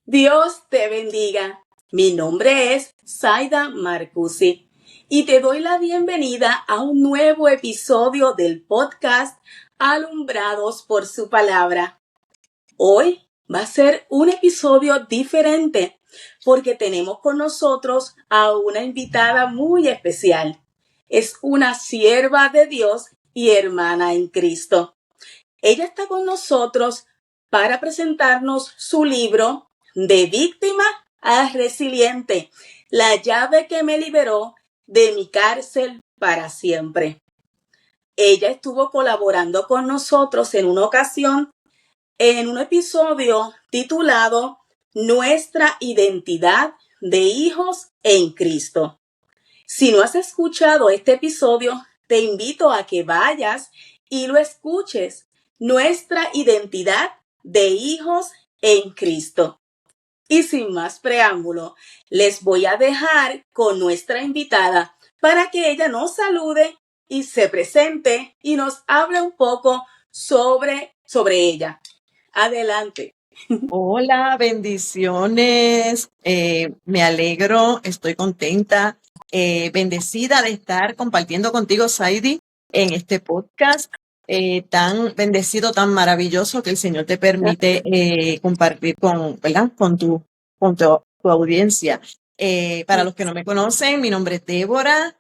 Dios te bendiga. Mi nombre es Zaida Marcusi y te doy la bienvenida a un nuevo episodio del podcast Alumbrados por su palabra. Hoy va a ser un episodio diferente porque tenemos con nosotros a una invitada muy especial. Es una sierva de Dios y hermana en Cristo. Ella está con nosotros para presentarnos su libro De víctima a resiliente, la llave que me liberó de mi cárcel para siempre. Ella estuvo colaborando con nosotros en una ocasión en un episodio titulado Nuestra identidad de hijos en Cristo. Si no has escuchado este episodio, te invito a que vayas y lo escuches. Nuestra identidad de hijos en Cristo. Y sin más preámbulo, les voy a dejar con nuestra invitada para que ella nos salude y se presente y nos hable un poco sobre ella. Adelante. Hola, bendiciones. Me alegro, estoy contenta, bendecida de estar compartiendo contigo, Saidi, en este podcast tan bendecido, tan maravilloso que el Señor te permite compartir ¿verdad? con tu audiencia. Para los que no me conocen, mi nombre es Débora,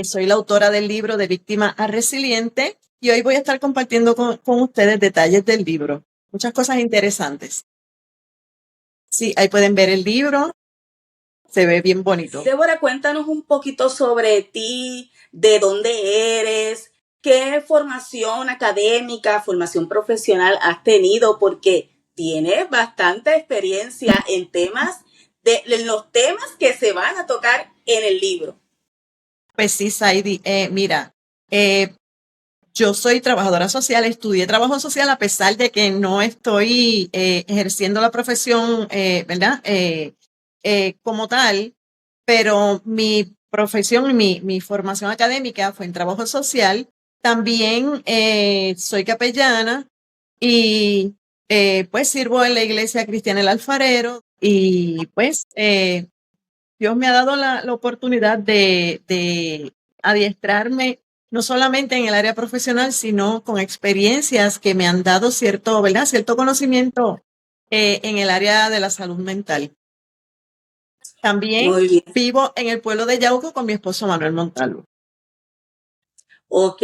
soy la autora del libro De víctima a resiliente y hoy voy a estar compartiendo con ustedes detalles del libro, muchas cosas interesantes. Sí, ahí pueden ver el libro, se ve bien bonito. Débora, cuéntanos un poquito sobre ti, de dónde eres, qué formación académica, formación profesional has tenido, porque tienes bastante experiencia en los temas que se van a tocar en el libro. Pues sí, Saidi, mira, yo soy trabajadora social, estudié trabajo social a pesar de que no estoy ejerciendo la profesión, ¿verdad? Como tal, pero mi profesión, mi formación académica fue en trabajo social. También soy capellana y pues sirvo en la Iglesia Cristiana El Alfarero y pues Dios me ha dado la oportunidad de adiestrarme no solamente en el área profesional, sino con experiencias que me han dado cierto conocimiento en el área de la salud mental. También Muy bien. vivo en el pueblo de Yauco con mi esposo Manuel Montalvo. Ok,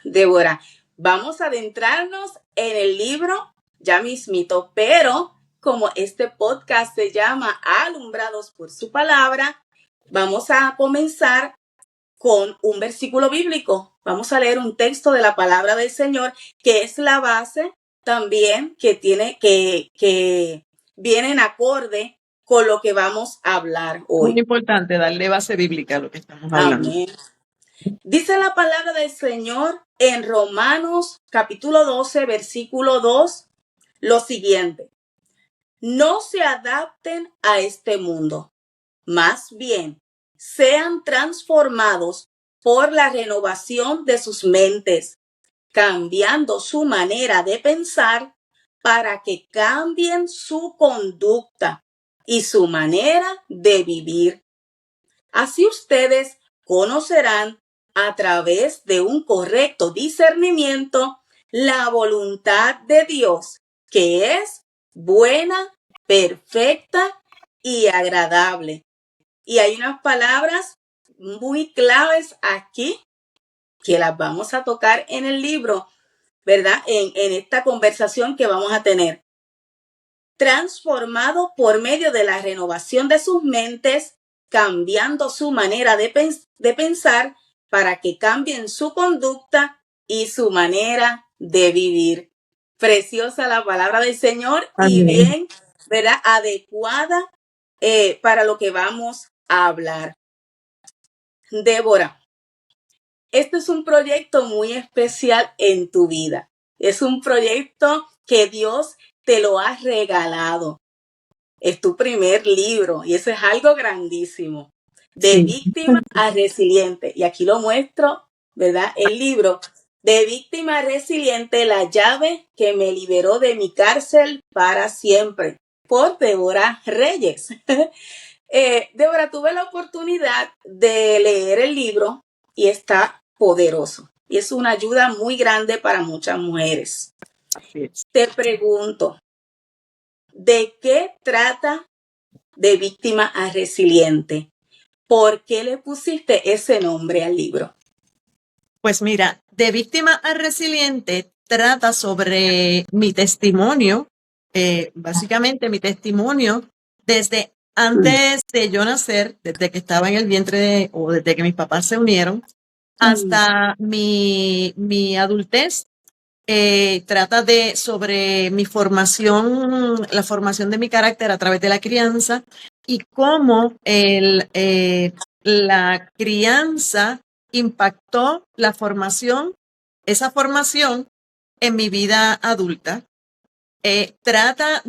Débora, vamos a adentrarnos en el libro ya mismito, pero como este podcast se llama Alumbrados por su palabra, vamos a comenzar con un versículo bíblico. Vamos a leer un texto de la palabra del Señor, que es la base también que viene en acorde con lo que vamos a hablar hoy. Muy importante darle base bíblica a lo que estamos hablando. Amén. Dice la palabra del Señor en Romanos capítulo 12, versículo 2, lo siguiente. No se adapten a este mundo, más bien sean transformados por la renovación de sus mentes, cambiando su manera de pensar para que cambien su conducta y su manera de vivir. Así ustedes conocerán a través de un correcto discernimiento la voluntad de Dios, que es buena, perfecta y agradable. Y hay unas palabras muy claves aquí que las vamos a tocar en el libro, ¿verdad? En esta conversación que vamos a tener. Transformado por medio de la renovación de sus mentes, cambiando su manera de pensar para que cambien su conducta y su manera de vivir. Preciosa la palabra del Señor. Amén. Y bien, ¿verdad? Adecuada para lo que vamos a hablar. Débora, este es un proyecto muy especial en tu vida. Es un proyecto que Dios te lo ha regalado. Es tu primer libro y eso es algo grandísimo. De Sí. víctima a resiliente. Y aquí lo muestro, ¿verdad? El libro De víctima a resiliente, la llave que me liberó de mi cárcel para siempre. por Débora Reyes. Débora, tuve la oportunidad de leer el libro y está poderoso. Y es una ayuda muy grande para muchas mujeres. Así es. Te pregunto, ¿de qué trata De víctima a resiliente? ¿Por qué le pusiste ese nombre al libro? Pues mira, De víctima a resiliente trata sobre mi testimonio, básicamente mi testimonio desde antes de yo nacer, desde que estaba en el vientre o desde que mis papás se unieron, hasta mi adultez. Trata sobre mi formación, la formación de mi carácter a través de la crianza y cómo la crianza impactó esa formación en mi vida adulta. Trata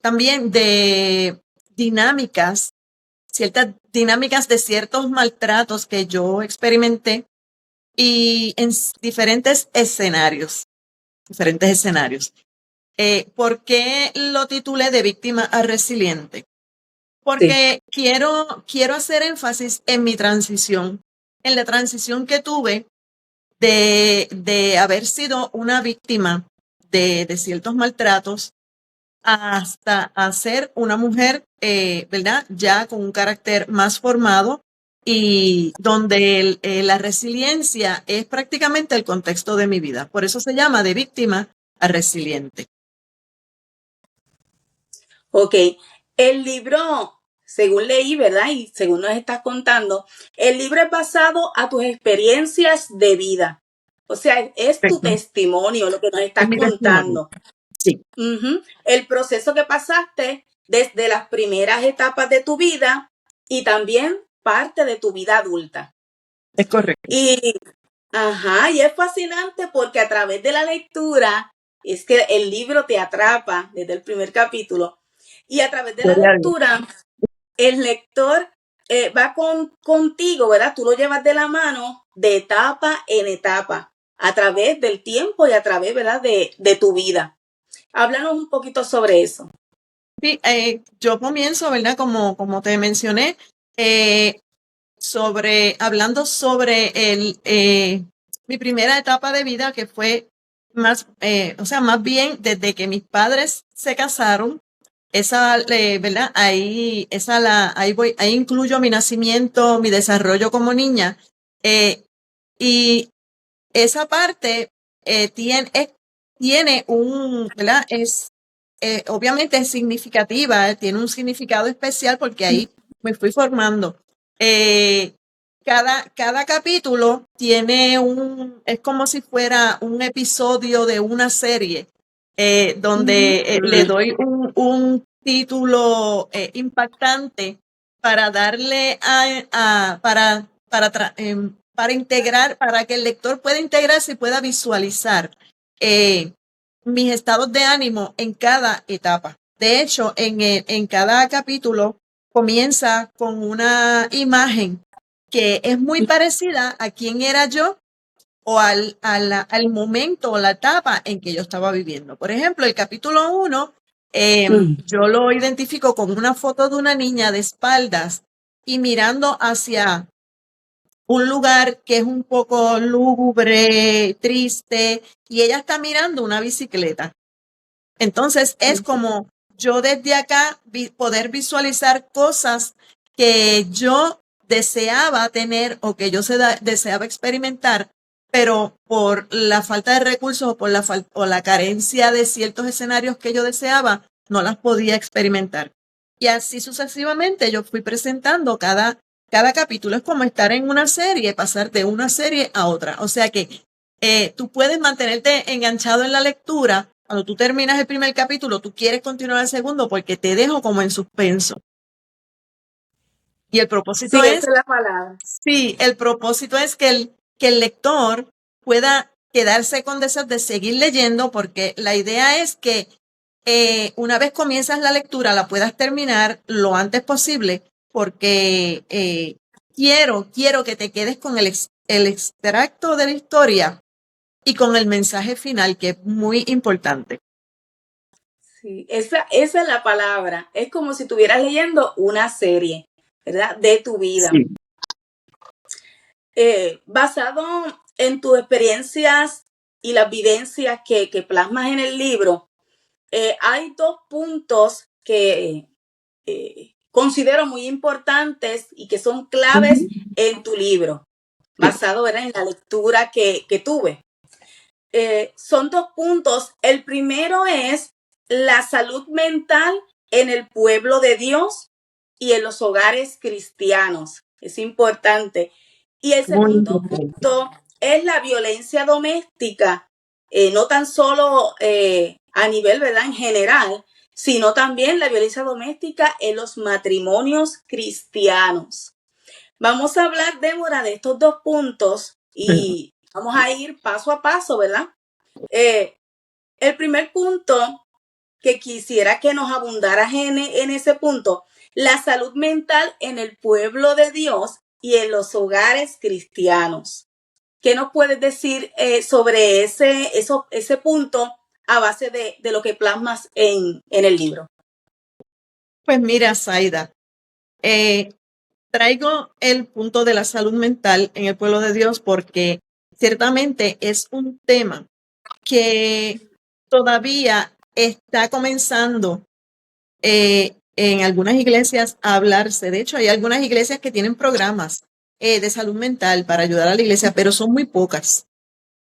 también de ciertas dinámicas de ciertos maltratos que yo experimenté y en diferentes escenarios. ¿Por qué lo titulé De víctima a resiliente? Porque quiero hacer énfasis en mi transición, en la transición que tuve de haber sido una víctima de ciertos maltratos hasta a ser una mujer, ¿verdad? Ya con un carácter más formado y donde la resiliencia es prácticamente el contexto de mi vida. Por eso se llama De víctima a resiliente. Ok, el libro, según leí, ¿verdad? Y según nos estás contando, el libro es basado a tus experiencias de vida. O sea, es tu testimonio lo que nos estás contando. Sí. El proceso que pasaste desde las primeras etapas de tu vida y también parte de tu vida adulta. Es correcto. Y es fascinante porque a través de la lectura, es que el libro te atrapa desde el primer capítulo, y a través de la lectura, el lector va contigo, ¿verdad? Tú lo llevas de la mano de etapa en etapa, a través del tiempo y a través, ¿verdad?, de tu vida. Háblanos un poquito sobre eso. Sí, yo comienzo, ¿verdad? Como te mencioné, hablando sobre mi primera etapa de vida, que fue más bien desde que mis padres se casaron. ¿Verdad? Ahí incluyo mi nacimiento, mi desarrollo como niña. Y esa parte tiene ¿verdad? Obviamente es significativa, tiene un significado especial porque ahí me fui formando. Cada capítulo es como si fuera un episodio de una serie, donde le doy un título impactante para darle para integrar, para que el lector pueda integrarse y pueda visualizar mis estados de ánimo en cada etapa. De hecho, en cada capítulo comienza con una imagen que es muy parecida a quién era yo o al momento o la etapa en que yo estaba viviendo. Por ejemplo, el capítulo 1, yo lo identifico con una foto de una niña de espaldas y mirando hacia un lugar que es un poco lúgubre, triste, y ella está mirando una bicicleta. Entonces es como yo desde acá poder visualizar cosas que yo deseaba tener o que yo deseaba experimentar, pero por la falta de recursos o por la carencia de ciertos escenarios que yo deseaba, no las podía experimentar. Y así sucesivamente yo fui presentando cada capítulo. Es como estar en una serie, pasar de una serie a otra. O sea que tú puedes mantenerte enganchado en la lectura. Cuando tú terminas el primer capítulo, tú quieres continuar el segundo porque te dejo como en suspenso. Y el propósito esa es la palabra. Sí, el propósito es que el lector pueda quedarse con deseos de seguir leyendo, porque la idea es que una vez comienzas la lectura la puedas terminar lo antes posible, porque quiero que te quedes con el extracto de la historia y con el mensaje final, que es muy importante. Sí, esa es la palabra. Es como si estuvieras leyendo una serie, ¿verdad? De tu vida. Sí. Basado en tus experiencias y las vivencias que plasmas en el libro, hay dos puntos que considero muy importantes y que son claves en tu libro, basado, ¿verdad?, en la lectura que tuve. Son dos puntos. El primero es la salud mental en el pueblo de Dios y en los hogares cristianos. Es importante. Y el Muy segundo importante. punto es la violencia doméstica, no tan solo a nivel, ¿verdad?, en general, sino también la violencia doméstica en los matrimonios cristianos. Vamos a hablar, Débora, de estos dos puntos y vamos a ir paso a paso, ¿verdad? El primer punto que quisiera que nos abundaras en ese punto, la salud mental en el pueblo de Dios y en los hogares cristianos. ¿Qué nos puedes decir sobre ese punto a base de lo que plasmas en el libro? Pues mira, Zaida, traigo el punto de la salud mental en el pueblo de Dios porque ciertamente es un tema que todavía está comenzando en algunas iglesias a hablarse. De hecho, hay algunas iglesias que tienen programas de salud mental para ayudar a la iglesia, pero son muy pocas.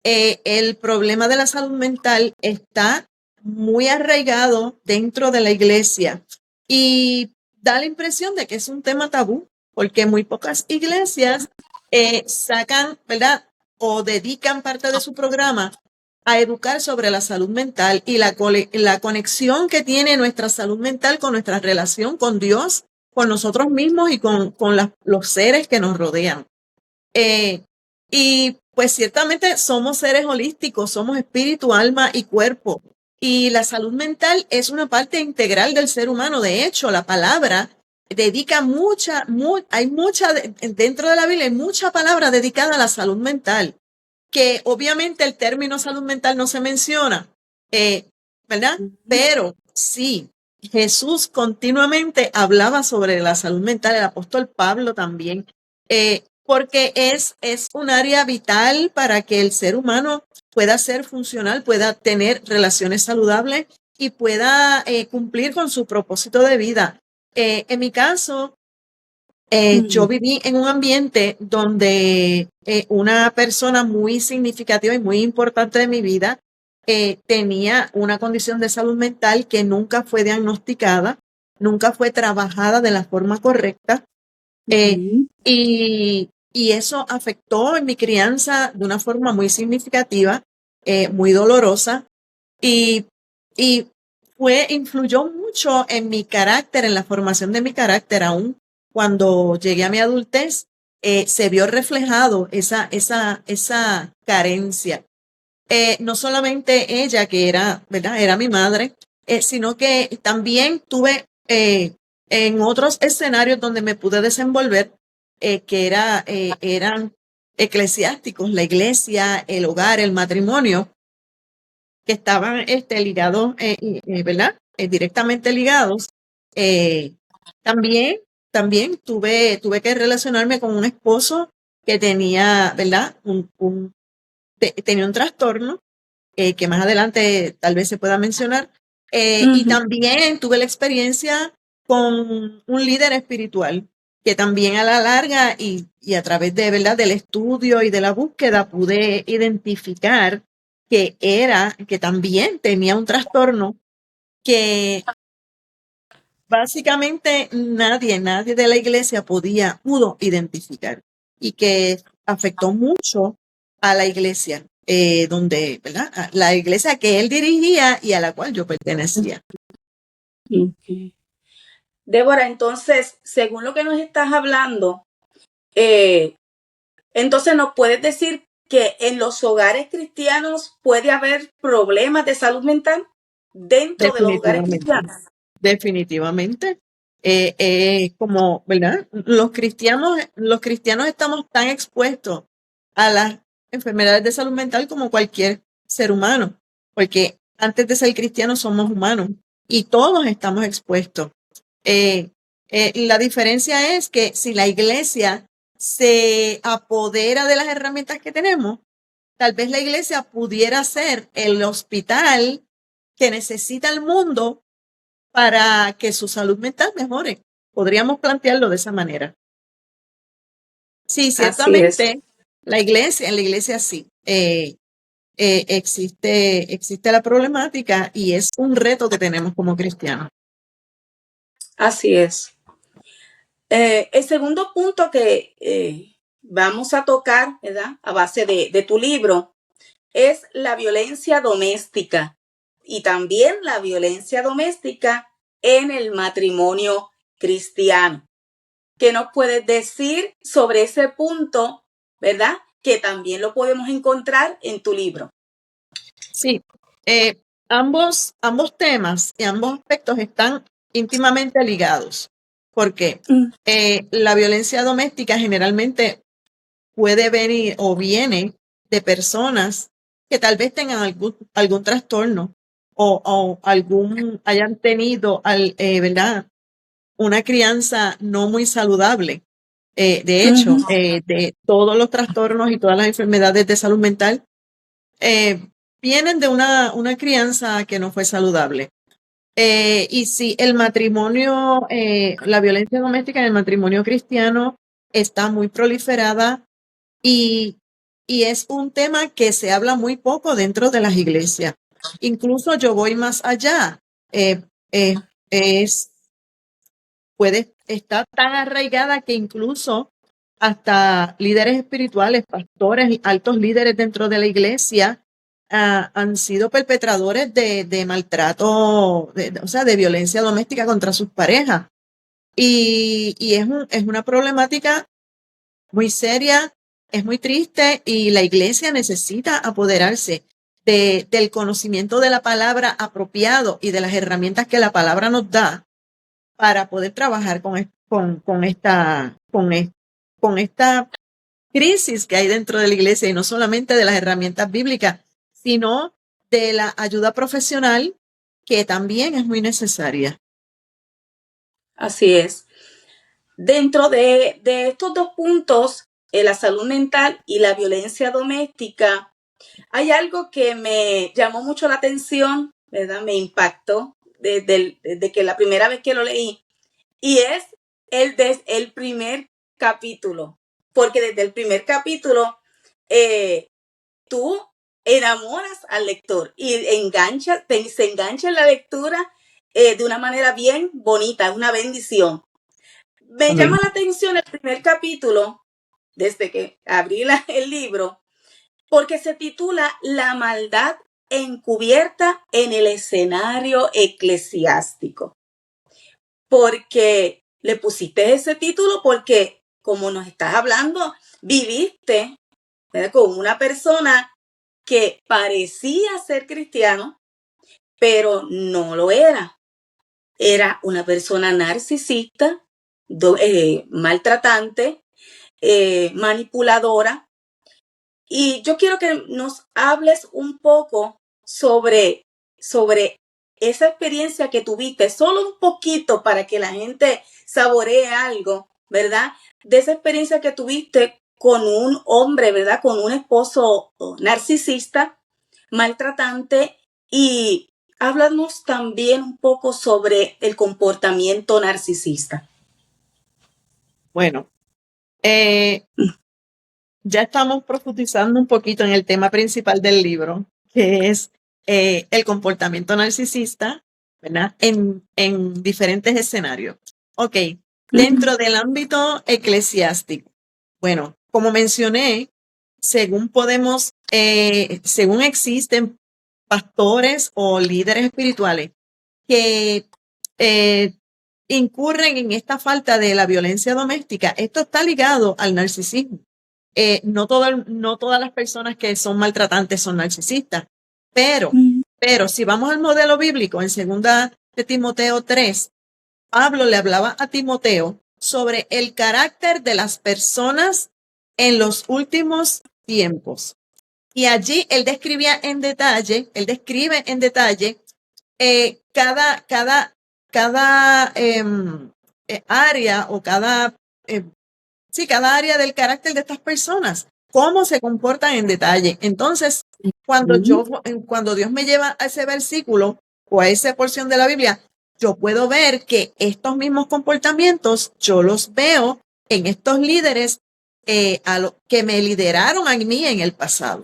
El problema de la salud mental está muy arraigado dentro de la iglesia y da la impresión de que es un tema tabú, porque muy pocas iglesias sacan, ¿verdad?, o dedican parte de su programa a educar sobre la salud mental y la conexión que tiene nuestra salud mental con nuestra relación con Dios, con nosotros mismos y con los seres que nos rodean. Y pues ciertamente somos seres holísticos, somos espíritu, alma y cuerpo. Y la salud mental es una parte integral del ser humano. De hecho, la palabra dedica dentro de la Biblia hay mucha palabra dedicada a la salud mental, que obviamente el término salud mental no se menciona, ¿verdad? Pero sí, Jesús continuamente hablaba sobre la salud mental, el apóstol Pablo también, porque es un área vital para que el ser humano pueda ser funcional, pueda tener relaciones saludables y pueda cumplir con su propósito de vida. En mi caso, yo viví en un ambiente donde una persona muy significativa y muy importante de mi vida tenía una condición de salud mental que nunca fue diagnosticada, nunca fue trabajada de la forma correcta. Y eso afectó en mi crianza de una forma muy significativa, muy dolorosa, y, y influyó mucho en mi carácter, en la formación de mi carácter. Aún cuando llegué a mi adultez, se vio reflejado esa carencia. No solamente ella, que era, ¿verdad?, era mi madre, sino que también tuve en otros escenarios donde me pude desenvolver, que eran eclesiásticos, la iglesia, el hogar, el matrimonio, que estaban ligados, ¿verdad?, directamente ligados. Eh, también tuve que relacionarme con un esposo que tenía, ¿verdad?, tenía un trastorno que más adelante tal vez se pueda mencionar. Y también tuve la experiencia con un líder espiritual que también a la larga y a través de, ¿verdad?, del estudio y de la búsqueda pude identificar que también tenía un trastorno que básicamente nadie de la iglesia pudo identificar y que afectó mucho a la iglesia, donde, ¿verdad?, a la iglesia que él dirigía y a la cual yo pertenecía. Débora, entonces, según lo que nos estás hablando, entonces nos puedes decir que en los hogares cristianos puede haber problemas de salud mental dentro de los hogares cristianos. Definitivamente. Como, ¿verdad?, los cristianos estamos tan expuestos a las enfermedades de salud mental como cualquier ser humano, porque antes de ser cristianos somos humanos y todos estamos expuestos. La diferencia es que si la iglesia se apodera de las herramientas que tenemos, tal vez la iglesia pudiera ser el hospital que necesita el mundo para que su salud mental mejore. Podríamos plantearlo de esa manera. Sí, ciertamente, en la iglesia sí. Existe la problemática y es un reto que tenemos como cristianos. Así es. El segundo punto que vamos a tocar, ¿verdad? A base de tu libro, es la violencia doméstica y también la violencia doméstica en el matrimonio cristiano. ¿Qué nos puedes decir sobre ese punto, verdad? Que también lo podemos encontrar en tu libro. Sí, ambos temas y ambos aspectos están íntimamente ligados, porque la violencia doméstica generalmente puede venir o viene de personas que tal vez tengan algún trastorno o hayan tenido, ¿verdad? Una crianza no muy saludable. De hecho, de todos los trastornos y todas las enfermedades de salud mental vienen de una crianza que no fue saludable. Y si el matrimonio, la violencia doméstica en el matrimonio cristiano está muy proliferada y es un tema que se habla muy poco dentro de las iglesias. Incluso yo voy más allá. Puede estar tan arraigada que incluso hasta líderes espirituales, pastores y altos líderes dentro de la iglesia han sido perpetradores de maltrato, o sea, de violencia doméstica contra sus parejas. Y es una problemática muy seria, es muy triste y la iglesia necesita apoderarse del conocimiento de la palabra apropiado y de las herramientas que la palabra nos da para poder trabajar con esta crisis que hay dentro de la iglesia, y no solamente de las herramientas bíblicas, sino de la ayuda profesional, que también es muy necesaria. Así es. Dentro de estos dos puntos, la salud mental y la violencia doméstica, hay algo que me llamó mucho la atención, ¿verdad? Me impactó desde que la primera vez que lo leí, y es el primer capítulo, porque desde el primer capítulo tú enamoras al lector y se engancha en la lectura de una manera bien bonita, una bendición. Me llama la atención el primer capítulo, desde que abrí el libro, porque se titula La maldad encubierta en el escenario eclesiástico. Porque le pusiste ese título porque, como nos estás hablando, viviste, ¿verdad?, con una persona que parecía ser cristiano, pero no lo era. Era una persona narcisista, maltratante, manipuladora. Y yo quiero que nos hables un poco sobre esa experiencia que tuviste, solo un poquito para que la gente saboree algo, ¿verdad? De esa experiencia que tuviste con un hombre, ¿verdad? Con un esposo narcisista, maltratante, y háblanos también un poco sobre el comportamiento narcisista. Bueno, ya estamos profundizando un poquito en el tema principal del libro, que es el comportamiento narcisista, ¿verdad? En diferentes escenarios. Ok, dentro del ámbito eclesiástico. Bueno, como mencioné, según existen pastores o líderes espirituales que incurren en esta falta de la violencia doméstica, esto está ligado al narcisismo. No todas las personas que son maltratantes son narcisistas, pero si vamos al modelo bíblico, en 2 de Timoteo 3, Pablo le hablaba a Timoteo sobre el carácter de las personas en los últimos tiempos. Y allí él describe en detalle cada área o cada área del carácter de estas personas, cómo se comportan en detalle. Entonces, cuando Dios me lleva a ese versículo o a esa porción de la Biblia, yo puedo ver que estos mismos comportamientos yo los veo en estos líderes que me lideraron a mí en el pasado.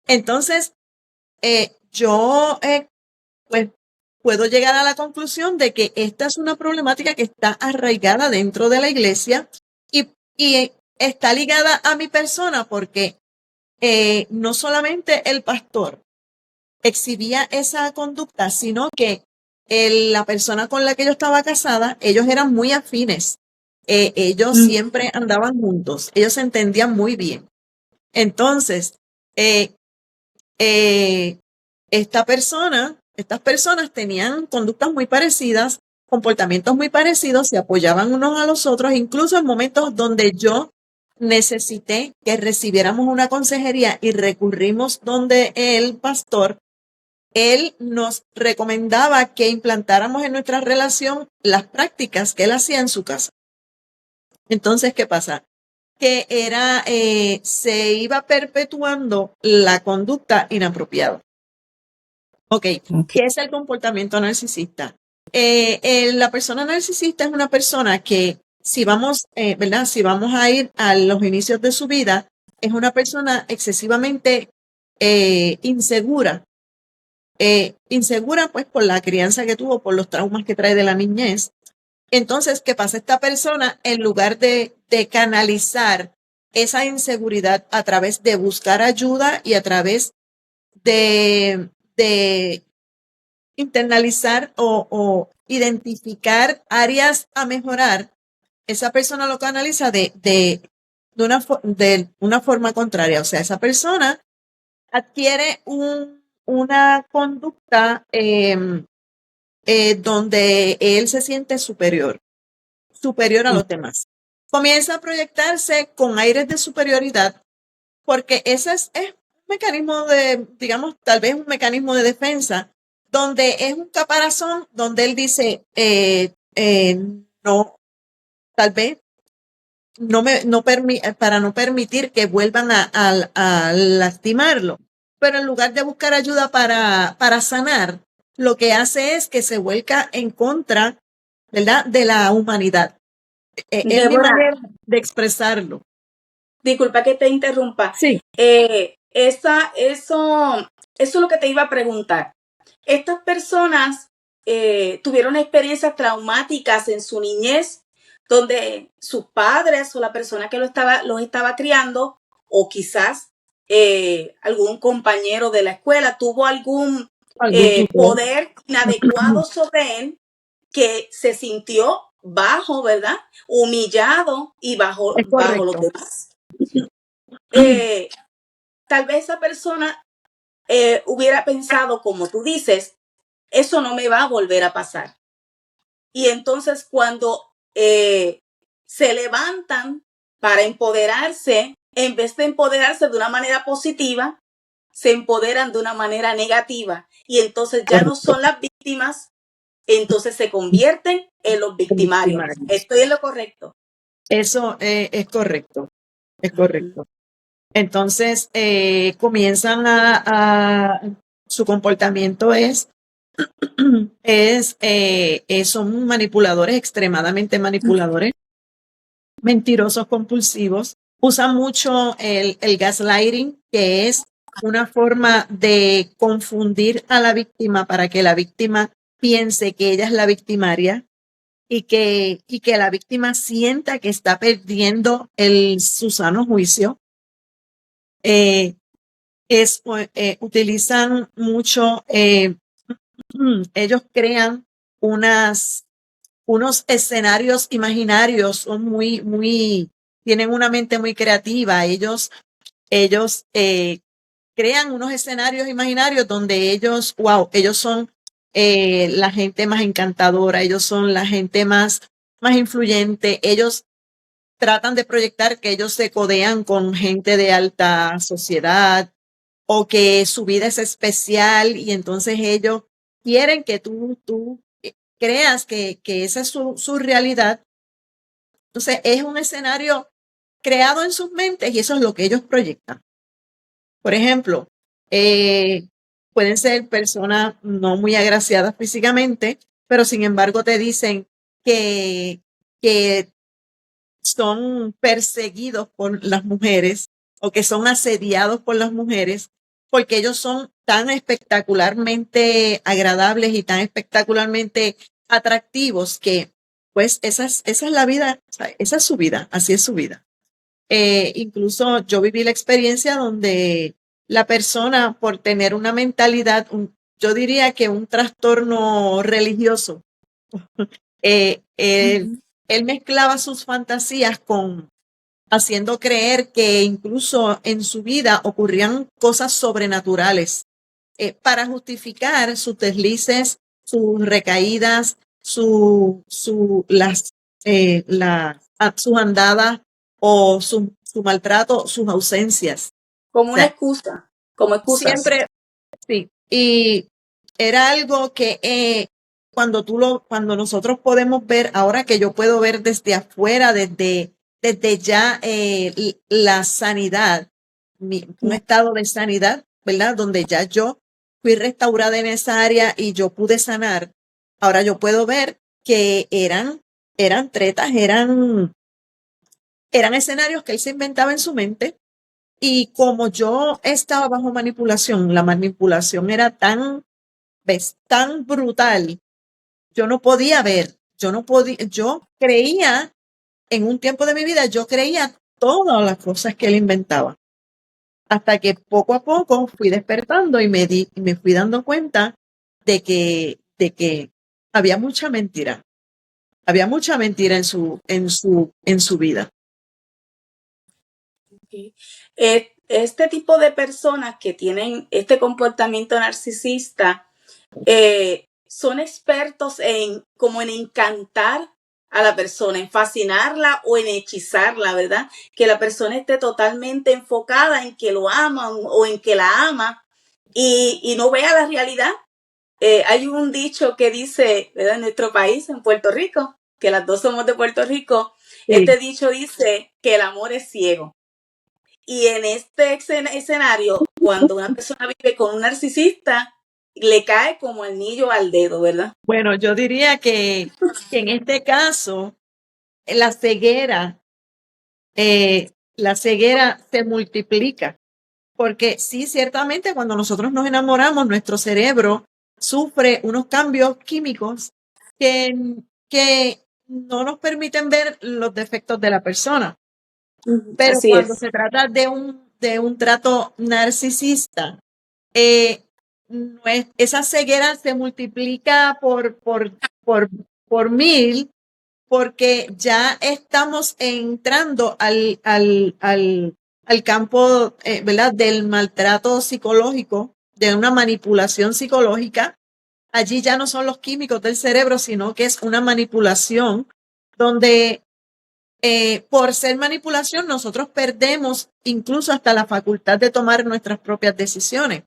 Entonces, yo pues puedo llegar a la conclusión de que esta es una problemática que está arraigada dentro de la iglesia y está ligada a mi persona porque no solamente el pastor exhibía esa conducta, sino que la persona con la que yo estaba casada, ellos eran muy afines. Ellos siempre andaban juntos, ellos se entendían muy bien. Entonces, estas personas tenían conductas muy parecidas, comportamientos muy parecidos, se apoyaban unos a los otros, incluso en momentos donde yo necesité que recibiéramos una consejería y recurrimos donde el pastor, él nos recomendaba que implantáramos en nuestra relación las prácticas que él hacía en su casa. Entonces, ¿qué pasa? Que se iba perpetuando la conducta inapropiada. ¿Qué es el comportamiento narcisista? La persona narcisista es una persona que, si vamos a ir a los inicios de su vida, es una persona excesivamente insegura. Insegura, pues, por la crianza que tuvo, por los traumas que trae de la niñez. Entonces, ¿qué pasa? Esta persona, en lugar de canalizar esa inseguridad a través de buscar ayuda y a través de internalizar o identificar áreas a mejorar, esa persona lo canaliza de una forma contraria. O sea, esa persona adquiere una conducta donde él se siente superior a los demás. Comienza a proyectarse con aires de superioridad, porque ese es un mecanismo tal vez un mecanismo de defensa, donde es un caparazón, donde él dice, no, tal vez, para no permitir que vuelvan a lastimarlo. Pero en lugar de buscar ayuda para sanar, lo que hace es que se vuelca en contra, ¿verdad?, de la humanidad. Es mi manera de expresarlo. Disculpa que te interrumpa. Sí. Eso es lo que te iba a preguntar. Estas personas tuvieron experiencias traumáticas en su niñez, donde sus padres o la persona que los estaba criando, o quizás algún compañero de la escuela tuvo algún poder inadecuado sobre él, que se sintió bajo, ¿verdad? Humillado y bajo los demás. Tal vez esa persona hubiera pensado, como tú dices, eso no me va a volver a pasar. Y entonces cuando se levantan para empoderarse, en vez de empoderarse de una manera positiva, se empoderan de una manera negativa. Y entonces ya no son las víctimas, entonces se convierten en los victimarios. ¿Estoy en lo correcto? Eso es correcto. Es correcto. Entonces, comienzan su comportamiento son manipuladores, extremadamente manipuladores, mentirosos compulsivos. Usan mucho el gaslighting, que es una forma de confundir a la víctima para que la víctima piense que ella es la victimaria y que la víctima sienta que está perdiendo su sano juicio. Utilizan mucho, ellos crean unos escenarios imaginarios, tienen una mente muy creativa. Ellos crean unos escenarios imaginarios donde ellos son la gente más encantadora, ellos son la gente más influyente, ellos tratan de proyectar que ellos se codean con gente de alta sociedad o que su vida es especial y entonces ellos quieren que tú creas que esa es su realidad. Entonces, es un escenario creado en sus mentes y eso es lo que ellos proyectan. Por ejemplo, pueden ser personas no muy agraciadas físicamente, pero sin embargo te dicen que son perseguidos por las mujeres o que son asediados por las mujeres porque ellos son tan espectacularmente agradables y tan espectacularmente atractivos que pues esa es la vida, esa es su vida, así es su vida. Incluso yo viví la experiencia donde la persona por tener una mentalidad, yo diría que un trastorno religioso, él mezclaba sus fantasías con haciendo creer que incluso en su vida ocurrían cosas sobrenaturales para justificar sus deslices, sus recaídas, sus andadas o su maltrato, sus ausencias. Como O una sea, excusa, como excusas. siempre, sí. Y era algo que cuando nosotros podemos ver, ahora que yo puedo ver desde afuera, desde ya la sanidad, un estado de sanidad, ¿verdad? Donde ya yo fui restaurada en esa área y yo pude sanar. Ahora yo puedo ver que eran tretas, eran escenarios que él se inventaba en su mente. Y como yo estaba bajo manipulación, la manipulación era tan brutal, yo no podía ver, yo creía, en un tiempo de mi vida, yo creía todas las cosas que él inventaba. Hasta que poco a poco fui despertando y me fui dando cuenta de que había mucha mentira. Había mucha mentira en su vida. Ok. Este tipo de personas que tienen este comportamiento narcisista son expertos como en encantar a la persona, en fascinarla o en hechizarla, ¿verdad? Que la persona esté totalmente enfocada en que lo ama o en que la ama y no vea la realidad. Hay un dicho que dice, ¿verdad? En nuestro país, en Puerto Rico, que las dos somos de Puerto Rico, Sí. este dicho dice que el amor es ciego. Y en este escenario, cuando una persona vive con un narcisista, le cae como anillo al dedo, ¿verdad? Bueno, yo diría que en este caso, la ceguera, la ceguera se multiplica. Porque sí, ciertamente cuando nosotros nos enamoramos, nuestro cerebro sufre unos cambios químicos que no nos permiten ver los defectos de la persona. Pero Así cuando es. se trata de un trato narcisista, eh, esa ceguera se multiplica por 1000 porque ya estamos entrando al campo, ¿verdad? Del maltrato psicológico, de una manipulación psicológica. Allí ya no son los químicos del cerebro, sino que es una manipulación donde por ser manipulación nosotros perdemos incluso hasta la facultad de tomar nuestras propias decisiones.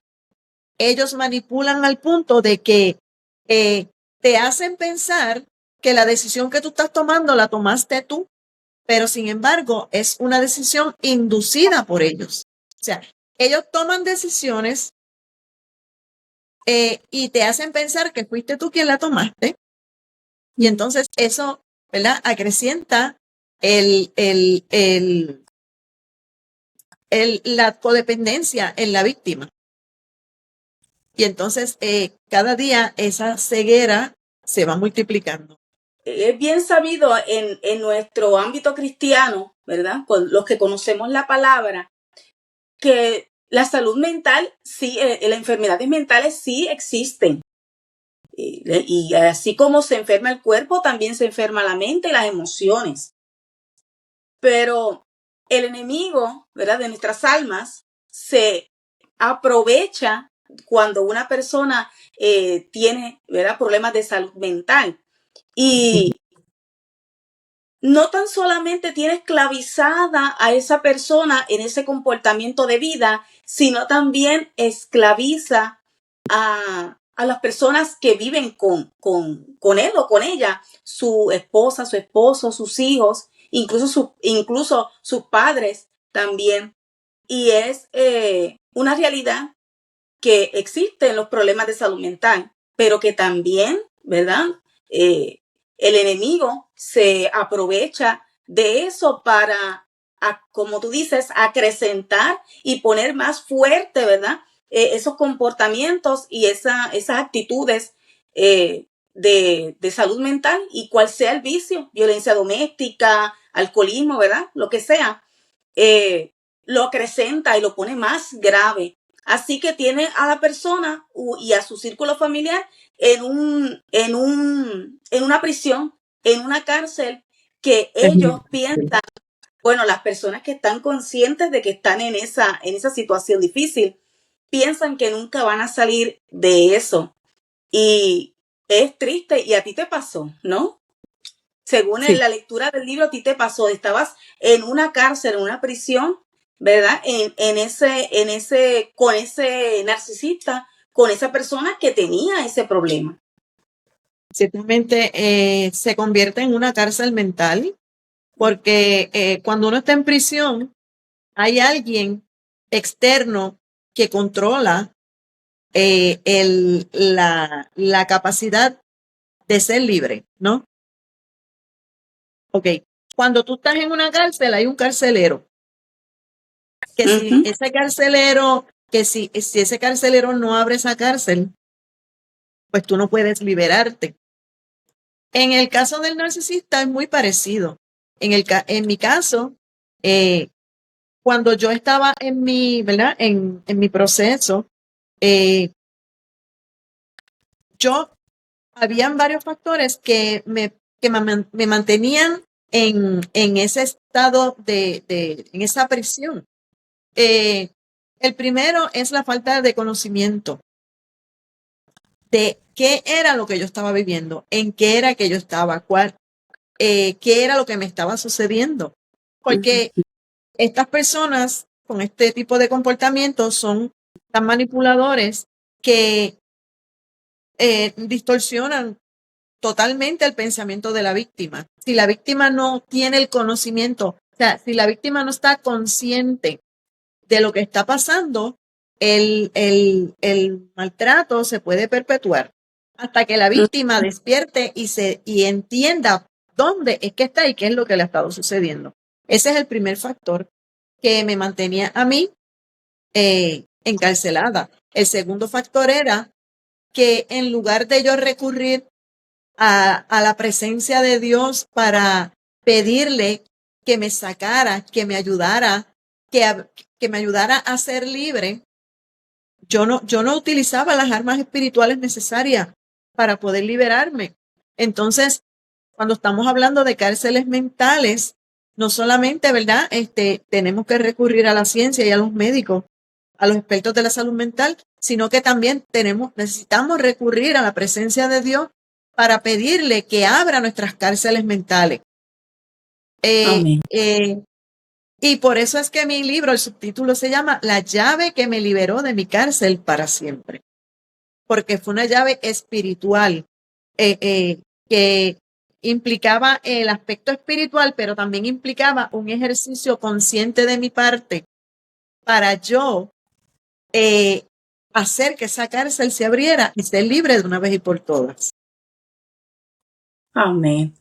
Ellos manipulan al punto de que te hacen pensar que la decisión que tú estás tomando la tomaste tú, pero sin embargo es una decisión inducida por ellos. O sea, ellos toman decisiones y te hacen pensar que fuiste tú quien la tomaste y entonces eso, ¿verdad? Acrecienta la codependencia en la víctima. Y entonces cada día esa ceguera se va multiplicando. Es bien sabido en nuestro ámbito cristiano, ¿verdad? Con los que conocemos la palabra, que la salud mental, sí, las enfermedades mentales sí existen. Y así como se enferma el cuerpo, también se enferma la mente y las emociones. Pero el enemigo, ¿verdad? De nuestras almas se aprovecha cuando una persona tiene, ¿verdad? Problemas de salud mental. Y no tan solamente tiene esclavizada a esa persona en ese comportamiento de vida, sino también esclaviza a las personas que viven con él o con ella, su esposa, su esposo, sus hijos, incluso sus padres también. Y es una realidad que existen los problemas de salud mental, pero que también, ¿verdad? El enemigo se aprovecha de eso para, como tú dices, acrecentar y poner más fuerte, ¿verdad? Esos comportamientos y esas actitudes de salud mental y cual sea el vicio, violencia doméstica, alcoholismo, ¿verdad? Lo que sea, lo acrecenta y lo pone más grave. Así que tiene a la persona y a su círculo familiar en una prisión, en una cárcel, que ellos piensan, bueno, las personas que están conscientes de que están en esa situación difícil, piensan que nunca van a salir de eso. Y es triste, y a ti te pasó, ¿no? Según Sí. la lectura del libro, a ti te pasó, estabas en una cárcel, en una prisión, ¿verdad? Con ese narcisista, con esa persona que tenía ese problema. Ciertamente se convierte en una cárcel mental porque cuando uno está en prisión hay alguien externo que controla la capacidad de ser libre, ¿no? Ok, cuando tú estás en una cárcel hay un carcelero, que si ese carcelero, si ese carcelero no abre esa cárcel, pues tú no puedes liberarte. En el caso del narcisista es muy parecido. En mi caso, cuando yo estaba ¿verdad? En mi proceso, habían varios factores que me mantenían en ese estado en esa prisión. El primero es la falta de conocimiento de qué era lo que yo estaba viviendo, en qué era que yo estaba, qué era lo que me estaba sucediendo. Porque estas personas con este tipo de comportamiento son tan manipuladores que distorsionan totalmente el pensamiento de la víctima. Si la víctima no tiene el conocimiento, o sea, si la víctima no está consciente de lo que está pasando, el maltrato se puede perpetuar hasta que la víctima despierte y entienda dónde es que está y qué es lo que le ha estado sucediendo. Ese es el primer factor que me mantenía a mí encarcelada. El segundo factor era que en lugar de yo recurrir a la presencia de Dios para pedirle que me sacara, que me ayudara, que me ayudara a ser libre, yo no utilizaba las armas espirituales necesarias para poder liberarme. Entonces, cuando estamos hablando de cárceles mentales, no solamente, ¿verdad? Tenemos que recurrir a la ciencia y a los médicos, a los expertos de la salud mental, sino que también necesitamos recurrir a la presencia de Dios para pedirle que abra nuestras cárceles mentales. Y por eso es que mi libro, el subtítulo se llama La llave que me liberó de mi cárcel para siempre, porque fue una llave espiritual que implicaba el aspecto espiritual, pero también implicaba un ejercicio consciente de mi parte para yo hacer que esa cárcel se abriera y ser libre de una vez y por todas. Amén.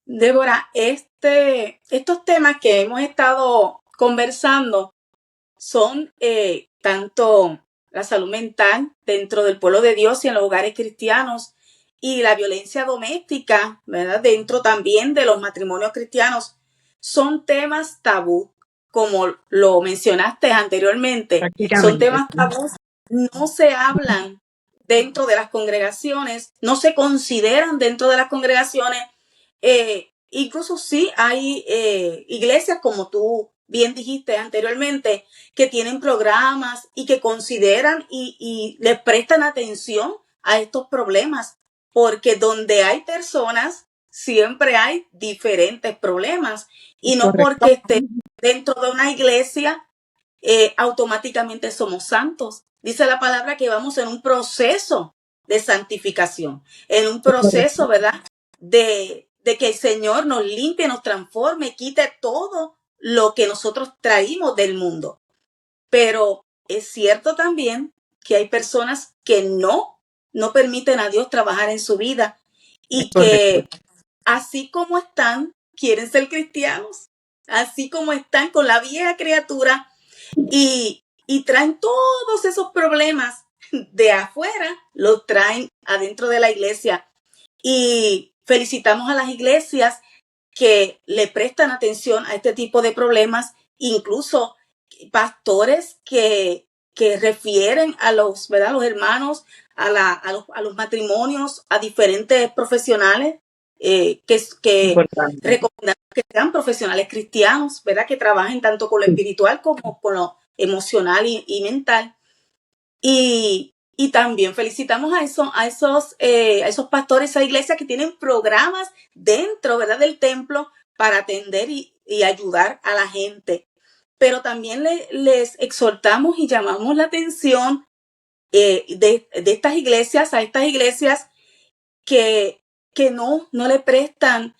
Débora, estos temas que hemos estado conversando son tanto la salud mental dentro del pueblo de Dios y en los hogares cristianos y la violencia doméstica, ¿verdad? Dentro también de los matrimonios cristianos, son temas tabú, como lo mencionaste anteriormente. Son temas tabú, no se hablan dentro de las congregaciones, no se consideran dentro de las congregaciones. Incluso sí hay iglesias, como tú bien dijiste anteriormente, que tienen programas y que consideran y les prestan atención a estos problemas, porque donde hay personas siempre hay diferentes problemas y no porque esté dentro de una iglesia automáticamente somos santos. Dice la palabra que vamos en un proceso de santificación, en un proceso, ¿verdad? De que el Señor nos limpie, nos transforme, quite todo lo que nosotros traímos del mundo. Pero es cierto también que hay personas que no permiten a Dios trabajar en su vida y que así como están, quieren ser cristianos, así como están con la vieja criatura y traen todos esos problemas de afuera, los traen adentro de la iglesia. Y felicitamos a las iglesias que le prestan atención a este tipo de problemas, incluso pastores que refieren a los, ¿verdad? Los hermanos, a los matrimonios, a diferentes profesionales que recomendamos que sean profesionales cristianos, ¿verdad? Que trabajen tanto con lo espiritual como con lo emocional y mental. Y también felicitamos a esos pastores, a iglesias que tienen programas dentro, ¿verdad? Del templo para atender y ayudar a la gente. Pero también les exhortamos y llamamos la atención de estas iglesias, a estas iglesias que no le prestan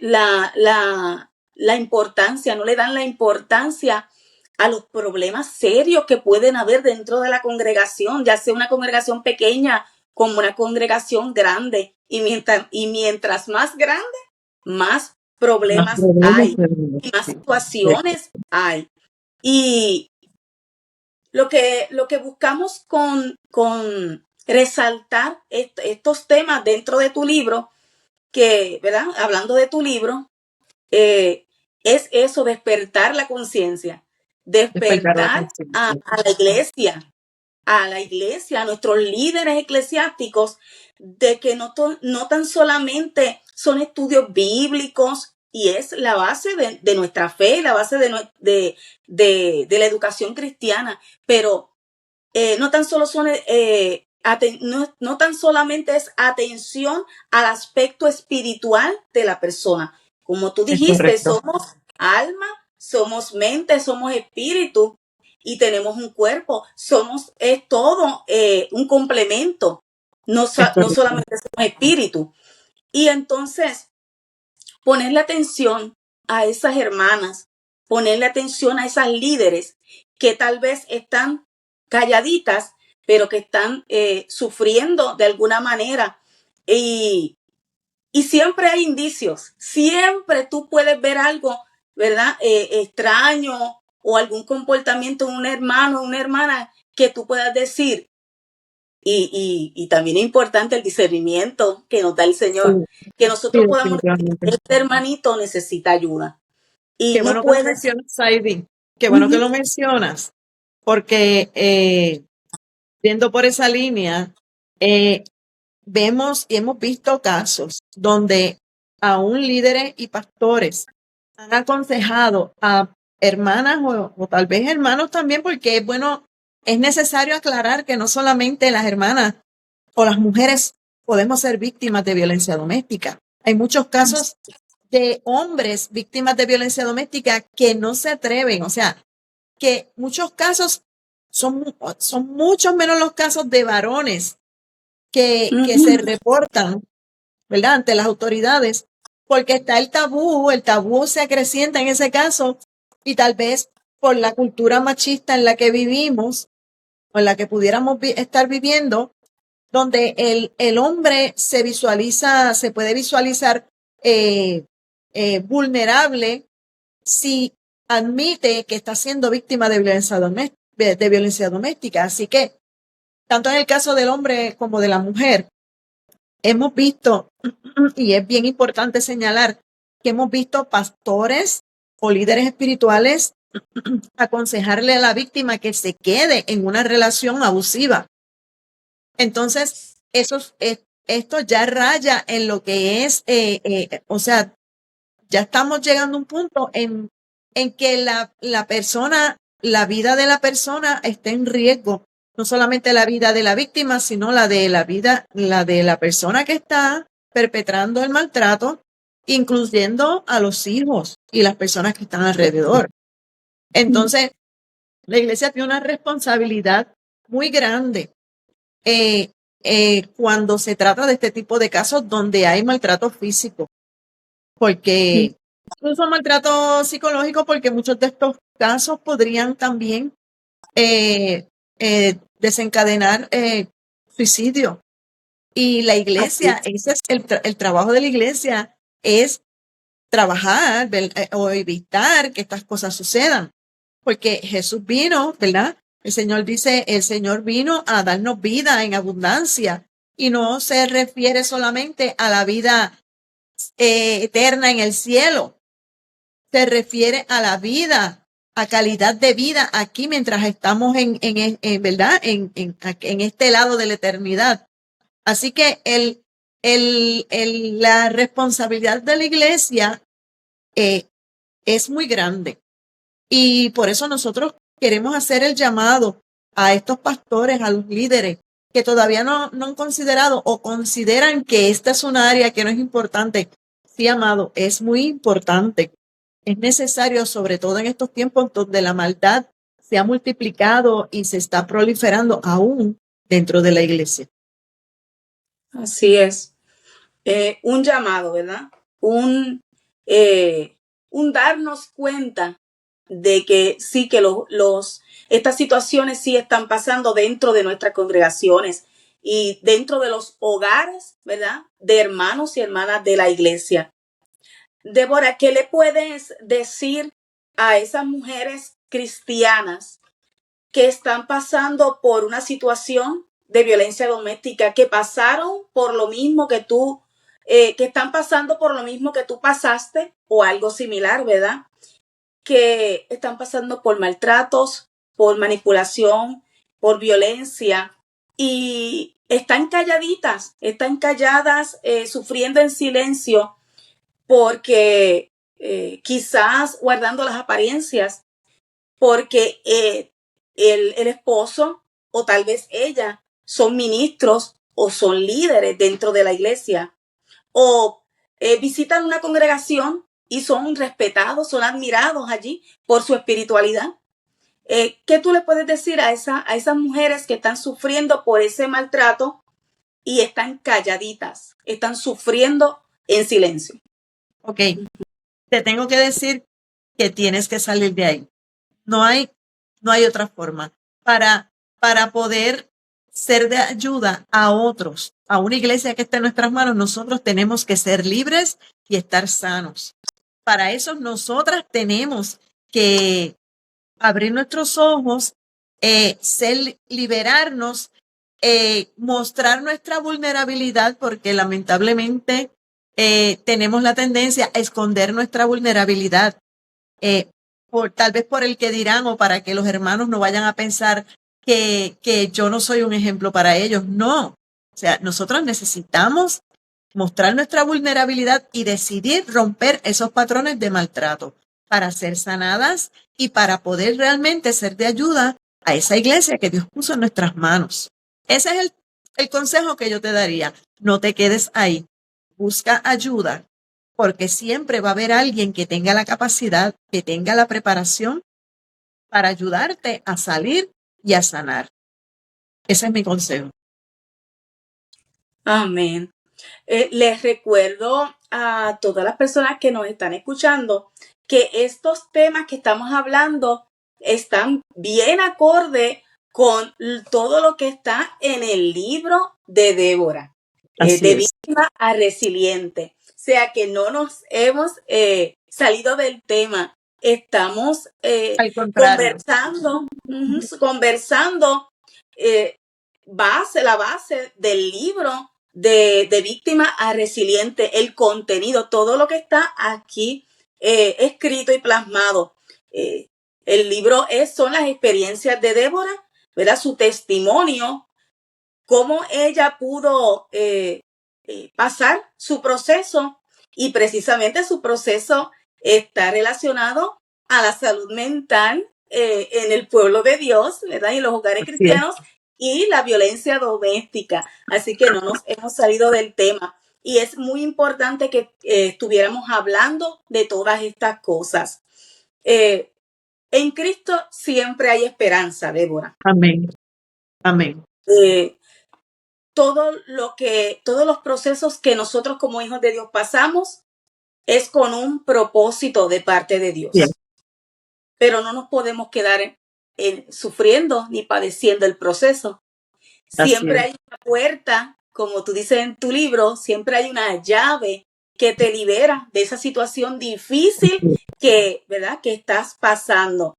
la importancia, no le dan la importancia a los problemas serios que pueden haber dentro de la congregación, ya sea una congregación pequeña como una congregación grande. Y mientras más grande, más problemas hay y más situaciones hay. Y lo que buscamos con resaltar estos temas dentro de tu libro, que, ¿verdad? Hablando de tu libro, es eso, despertar la conciencia, despertar a la iglesia, a nuestros líderes eclesiásticos, de que no tan solamente son estudios bíblicos y es la base de nuestra fe, la base de la educación cristiana, pero no tan solo son no tan solamente es atención al aspecto espiritual de la persona. Como tú dijiste, somos alma, somos mente, somos espíritu y tenemos un cuerpo. Es todo un complemento. No solamente somos espíritu. Y entonces, ponerle atención a esas hermanas, ponerle atención a esas líderes que tal vez están calladitas, pero que están sufriendo de alguna manera. Y siempre hay indicios, siempre tú puedes ver algo, ¿verdad? Extraño o algún comportamiento de un hermano o una hermana que tú puedas decir. Y también es importante el discernimiento que nos da el Señor, que nosotros podamos decir, este hermanito necesita ayuda. Y qué bueno que lo mencionas, Saidi. Qué bueno que lo mencionas, porque viendo por esa línea, vemos y hemos visto casos donde aún líderes y pastores han aconsejado a hermanas o tal vez hermanos también, porque es necesario aclarar que no solamente las hermanas o las mujeres podemos ser víctimas de violencia doméstica. Hay muchos casos de hombres víctimas de violencia doméstica que no se atreven, o sea, que muchos casos son muchos menos los casos de varones que se reportan, ¿verdad?, ante las autoridades, porque está el tabú se acrecienta en ese caso, y tal vez por la cultura machista en la que vivimos, o en la que pudiéramos estar viviendo, donde el hombre se puede visualizar vulnerable si admite que está siendo víctima de violencia doméstica. Así que, tanto en el caso del hombre como de la mujer, hemos visto, y es bien importante señalar, que hemos visto pastores o líderes espirituales aconsejarle a la víctima que se quede en una relación abusiva. Entonces, esto ya raya en lo que es, o sea, ya estamos llegando a un punto en que la persona, la vida de la persona está en riesgo. No solamente la vida de la víctima, sino la de la persona que está perpetrando el maltrato, incluyendo a los hijos y las personas que están alrededor. Entonces, La iglesia tiene una responsabilidad muy grande cuando se trata de este tipo de casos donde hay maltrato físico, porque incluso maltrato psicológico, porque muchos de estos casos podrían también desencadenar suicidio. Y la iglesia, ese es el trabajo de la iglesia, es trabajar o evitar que estas cosas sucedan. Porque Jesús vino, ¿verdad? El Señor dice, el Señor vino a darnos vida en abundancia y no se refiere solamente a la vida eterna en el cielo, se refiere a la vida, a calidad de vida aquí mientras estamos ¿verdad? En este lado de la eternidad. Así que la responsabilidad de la iglesia es muy grande. Y por eso nosotros queremos hacer el llamado a estos pastores, a los líderes que todavía no han considerado o consideran que esta es una área que no es importante. Sí, amado, es muy importante. Es necesario, sobre todo en estos tiempos donde la maldad se ha multiplicado y se está proliferando aún dentro de la iglesia. Así es. Un llamado, ¿verdad? Un darnos cuenta de que sí, que estas situaciones sí están pasando dentro de nuestras congregaciones y dentro de los hogares, ¿verdad? De hermanos y hermanas de la iglesia. Débora, ¿qué le puedes decir a esas mujeres cristianas que están pasando por una situación de violencia doméstica, que pasaron por lo mismo que tú, que están pasando por lo mismo que tú pasaste o algo similar, ¿verdad? Que están pasando por maltratos, por manipulación, por violencia y están calladitas, están calladas, sufriendo en silencio porque quizás guardando las apariencias, porque el esposo o tal vez ella son ministros o son líderes dentro de la iglesia o visitan una congregación y son respetados, son admirados allí por su espiritualidad. ¿Qué tú le puedes decir a esas mujeres que están sufriendo por ese maltrato y están calladitas, están sufriendo en silencio? Ok, te tengo que decir que tienes que salir de ahí. No hay otra forma. Para poder ser de ayuda a otros, a una iglesia que esté en nuestras manos, nosotros tenemos que ser libres y estar sanos. Para eso nosotras tenemos que abrir nuestros ojos, liberarnos, mostrar nuestra vulnerabilidad, porque lamentablemente tenemos la tendencia a esconder nuestra vulnerabilidad. Tal vez por el que dirán o para que los hermanos no vayan a pensar que yo no soy un ejemplo para ellos. No. O sea, nosotros necesitamos mostrar nuestra vulnerabilidad y decidir romper esos patrones de maltrato para ser sanadas y para poder realmente ser de ayuda a esa iglesia que Dios puso en nuestras manos. Ese es el consejo que yo te daría. No te quedes ahí. Busca ayuda, porque siempre va a haber alguien que tenga la capacidad, que tenga la preparación para ayudarte a salir y a sanar. Ese es mi consejo. Amén. Les recuerdo a todas las personas que nos están escuchando que estos temas que estamos hablando están bien acorde con todo lo que está en el libro de Débora, de víctima a resiliente. O sea que no nos hemos salido del tema. Estamos conversando la base del libro de víctima a resiliente, el contenido, todo lo que está aquí escrito y plasmado. El libro son las experiencias de Débora, ¿verdad? Su testimonio, cómo ella pudo pasar su proceso, y precisamente su proceso está relacionado a la salud mental en el pueblo de Dios, ¿verdad? Y en los hogares cristianos, y la violencia doméstica. Así que no nos hemos salido del tema. Y es muy importante que estuviéramos hablando de todas estas cosas. En Cristo siempre hay esperanza, Débora. Amén. Amén. Todos los procesos que nosotros como hijos de Dios pasamos es con un propósito de parte de Dios. Bien. Pero no nos podemos quedar sufriendo ni padeciendo el proceso. Siempre hay una puerta, como tú dices en tu libro, siempre hay una llave que te libera de esa situación difícil que, ¿verdad?, que estás pasando.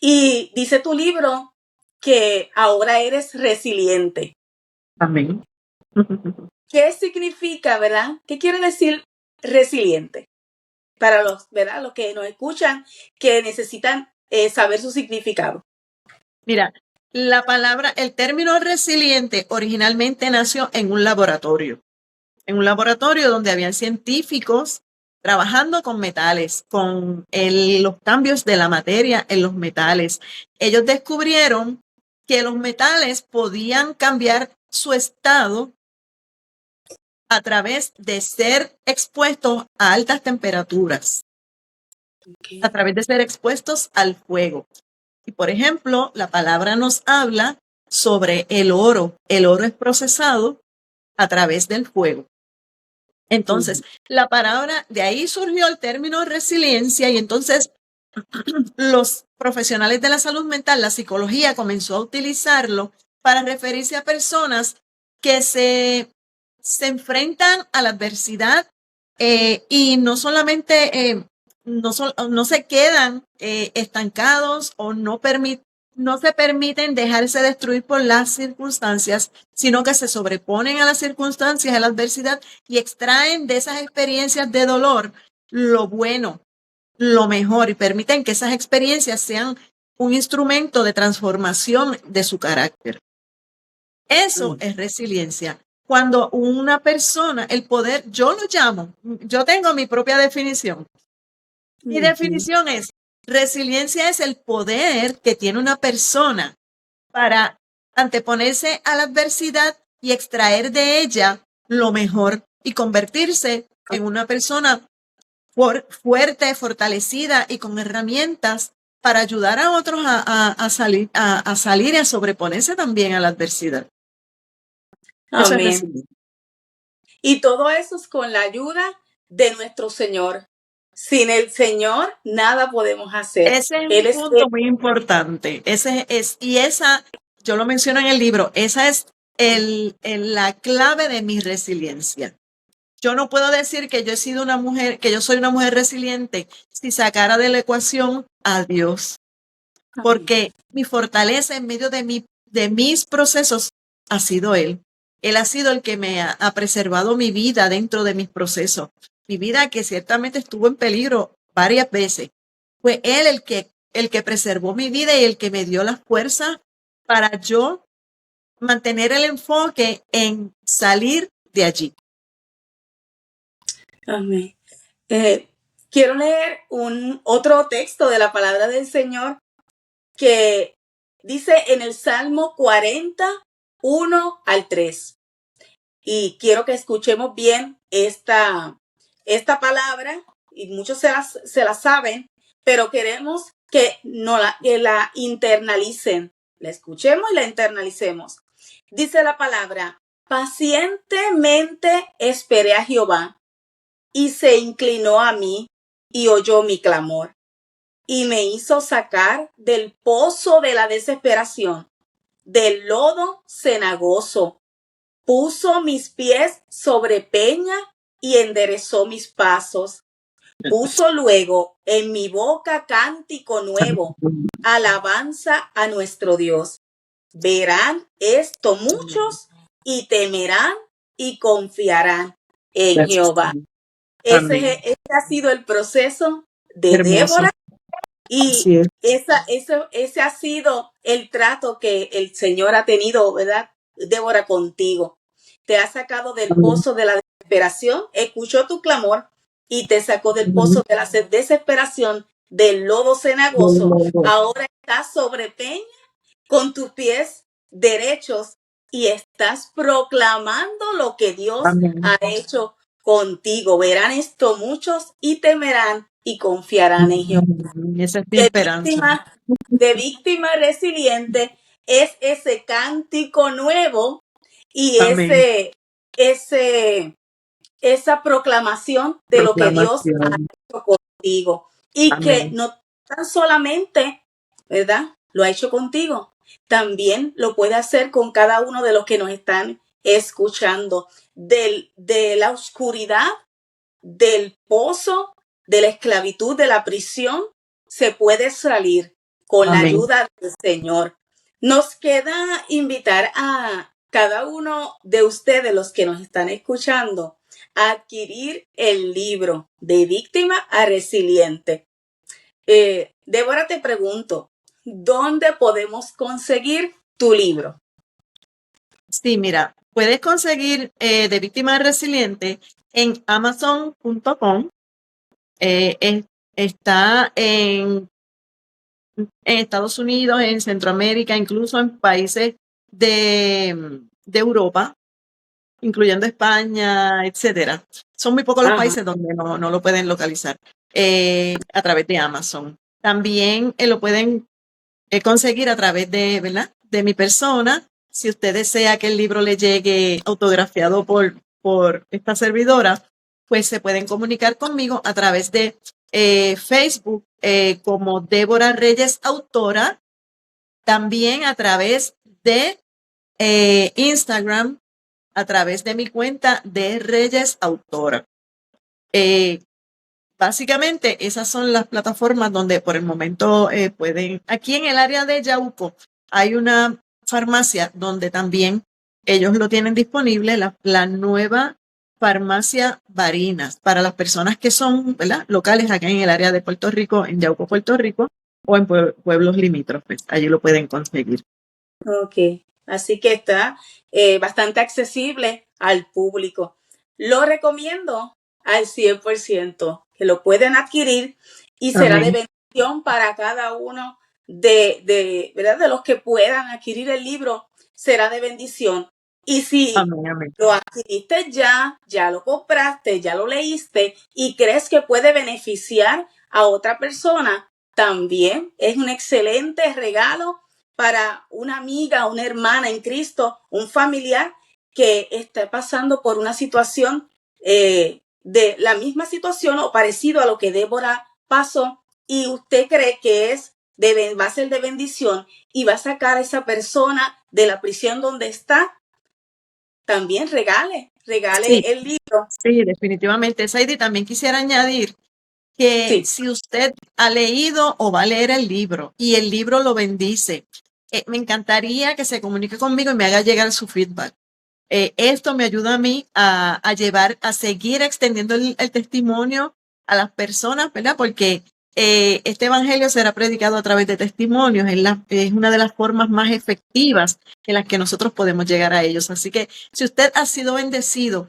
Y dice tu libro que ahora eres resiliente. Amén. ¿Qué significa, verdad? ¿Qué quiere decir resiliente? Para los, ¿verdad?, los que nos escuchan, que necesitan saber su significado. Mira, el término resiliente originalmente nació en un laboratorio donde habían científicos trabajando con metales, con los cambios de la materia en los metales. Ellos descubrieron que los metales podían cambiar su estado a través de ser expuestos a altas temperaturas, a través de ser expuestos al fuego. Y por ejemplo, la palabra nos habla sobre el oro. El oro es procesado a través del fuego. Entonces, la palabra, de ahí surgió el término resiliencia y entonces los profesionales de la salud mental, la psicología comenzó a utilizarlo para referirse a personas que se enfrentan a la adversidad y no solamente no se quedan estancados o no se permiten dejarse destruir por las circunstancias, sino que se sobreponen a las circunstancias, a la adversidad y extraen de esas experiencias de dolor lo bueno, lo mejor y permiten que esas experiencias sean un instrumento de transformación de su carácter. Eso es resiliencia. Cuando una persona, el poder, yo tengo mi propia definición. Mi definición es, resiliencia es el poder que tiene una persona para anteponerse a la adversidad y extraer de ella lo mejor y convertirse en una persona fuerte, fortalecida y con herramientas para ayudar a otros a salir y a sobreponerse también a la adversidad. Eso es Amén. Y todo eso es con la ayuda de nuestro Señor. Sin el Señor nada podemos hacer. Ese es un punto muy importante. Yo lo menciono en el libro, esa es la clave de mi resiliencia. Yo no puedo decir que yo soy una mujer resiliente si sacara de la ecuación a Dios. Porque mi fortaleza en medio de mis procesos ha sido Él. Él ha sido el que me ha preservado mi vida dentro de mis procesos. Mi vida que ciertamente estuvo en peligro varias veces. Fue Él el que preservó mi vida y el que me dio la fuerza para yo mantener el enfoque en salir de allí. Amén. Quiero leer otro texto de la palabra del Señor que dice en el Salmo 40, 1 al 3. Y quiero que escuchemos bien esta palabra, y muchos se la saben, pero queremos que la internalicen. La escuchemos y la internalicemos. Dice la palabra, pacientemente esperé a Jehová, y se inclinó a mí, y oyó mi clamor, y me hizo sacar del pozo de la desesperación, del lodo cenagoso. Puso mis pies sobre peña y enderezó mis pasos. Puso luego en mi boca cántico nuevo, alabanza a nuestro Dios. Verán esto muchos y temerán y confiarán en Jehová. Ese ha sido el proceso de Débora y ese ha sido el trato que el Señor ha tenido, ¿verdad, Débora, contigo? Te ha sacado del pozo de la desesperación, escuchó tu clamor y te sacó del pozo de la desesperación, del lodo cenagoso. Ahora estás sobre peña con tus pies derechos y estás proclamando lo que Dios ha hecho contigo. Verán esto muchos y temerán y confiarán en Jehová. Esa es mi esperanza. De víctima resiliente es ese cántico nuevo y Amén. esa proclamación de lo que Dios ha Proclamación. hecho contigo. Y que Amén. no tan solamente, ¿verdad? Lo ha hecho contigo. También lo puede hacer con cada uno de los que nos están escuchando. De la oscuridad, del pozo, de la esclavitud, de la prisión, se puede salir con la Amén. ayuda del Señor. Nos queda invitar a cada uno de ustedes, los que nos están escuchando, a adquirir el libro De Víctima a Resiliente. Débora, te pregunto, ¿dónde podemos conseguir tu libro? Sí, mira, puedes conseguir De Víctima Resiliente en Amazon.com. Está en Estados Unidos, en Centroamérica, incluso en países de Europa, incluyendo España, etcétera. Son muy pocos los países donde no lo pueden localizar a través de Amazon. También lo pueden conseguir a través de, ¿verdad?, de mi persona. Si usted desea que el libro le llegue autografiado por esta servidora, pues se pueden comunicar conmigo a través de Facebook como Débora Reyes Autora, también a través de Instagram, a través de mi cuenta de Reyes Autora. Básicamente, esas son las plataformas donde por el momento pueden. Aquí en el área de Yauco hay una farmacia donde también ellos lo tienen disponible, la nueva farmacia Barinas, para las personas que son, ¿verdad?, locales acá en el área de Puerto Rico, en Yauco, Puerto Rico, o en pueblos limítrofes. Allí lo pueden conseguir. Ok, así que está bastante accesible al público. Lo recomiendo al 100%, que lo pueden adquirir y será de bendición para cada uno ¿verdad?, de los que puedan adquirir el libro, será de bendición. Y si Amén. lo adquiriste ya lo compraste, ya lo leíste y crees que puede beneficiar a otra persona, también es un excelente regalo para una amiga, una hermana en Cristo, un familiar que está pasando por una situación de la misma situación o parecido a lo que Débora pasó, y usted cree que va a ser de bendición y va a sacar a esa persona de la prisión donde está, también regale Sí, el libro. sí, definitivamente. Saidi, también quisiera añadir que Sí. si usted ha leído o va a leer el libro y el libro lo bendice, me encantaría que se comunique conmigo y me haga llegar su feedback. Esto me ayuda a mí a seguir extendiendo el testimonio a las personas, ¿verdad? Porque este evangelio será predicado a través de testimonios, es una de las formas más efectivas en las que nosotros podemos llegar a ellos. Así que si usted ha sido bendecido,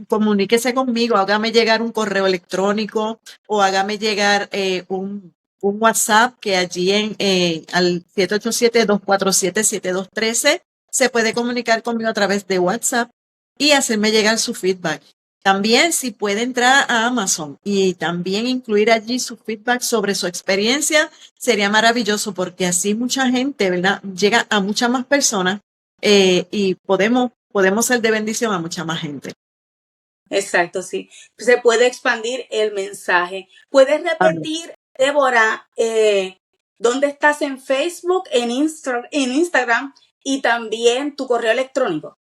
comuníquese conmigo, hágame llegar un correo electrónico o hágame llegar un WhatsApp, que allí al 787-247-7213 se puede comunicar conmigo a través de WhatsApp y hacerme llegar su feedback. También, si puede entrar a Amazon y también incluir allí su feedback sobre su experiencia, sería maravilloso, porque así mucha gente, ¿verdad?, llega a muchas más personas y podemos ser de bendición a mucha más gente. Exacto, sí. Se puede expandir el mensaje. ¿Puedes repetir, Débora, dónde estás en Facebook, en Instagram y también tu correo electrónico?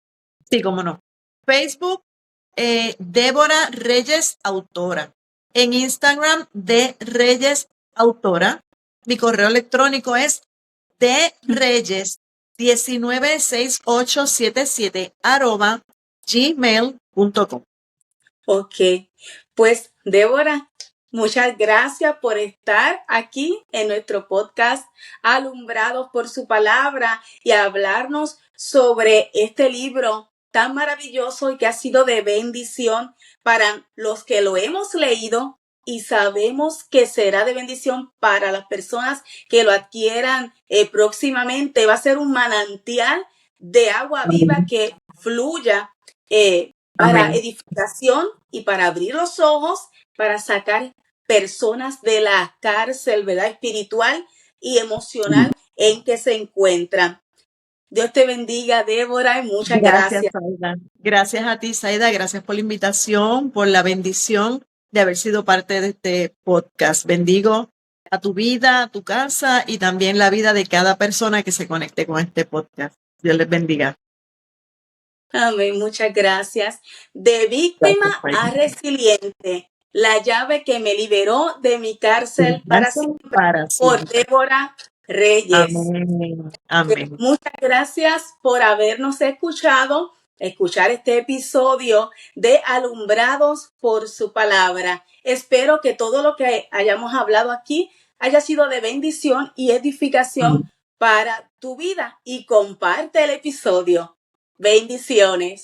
Sí, cómo no. Facebook, Débora Reyes Autora. En Instagram, de Reyes Autora. Mi correo electrónico es dreyes196877 @gmail.com. Ok, pues Débora, muchas gracias por estar aquí en nuestro podcast Alumbrados por su Palabra y hablarnos sobre este libro tan maravilloso y que ha sido de bendición para los que lo hemos leído, y sabemos que será de bendición para las personas que lo adquieran próximamente. Va a ser un manantial de agua viva que fluya para edificación y para abrir los ojos, para sacar personas de la cárcel, ¿verdad? Espiritual y emocional en que se encuentran. Dios te bendiga, Débora, y muchas Gracias, gracias. Saida. Gracias a ti, Saida. Gracias por la invitación, por la bendición de haber sido parte de este podcast. Bendigo a tu vida, a tu casa y también la vida de cada persona que se conecte con este podcast. Dios les bendiga. Amén, muchas gracias. De víctima Gracias, a Saida. resiliente, la llave que me liberó de mi cárcel para siempre, Para por siempre. Débora Reyes. Amén. Amén. Muchas gracias por habernos escuchar este episodio de Alumbrados por su palabra. Espero que todo lo que hayamos hablado aquí haya sido de bendición y edificación para tu vida y comparte el episodio. Bendiciones.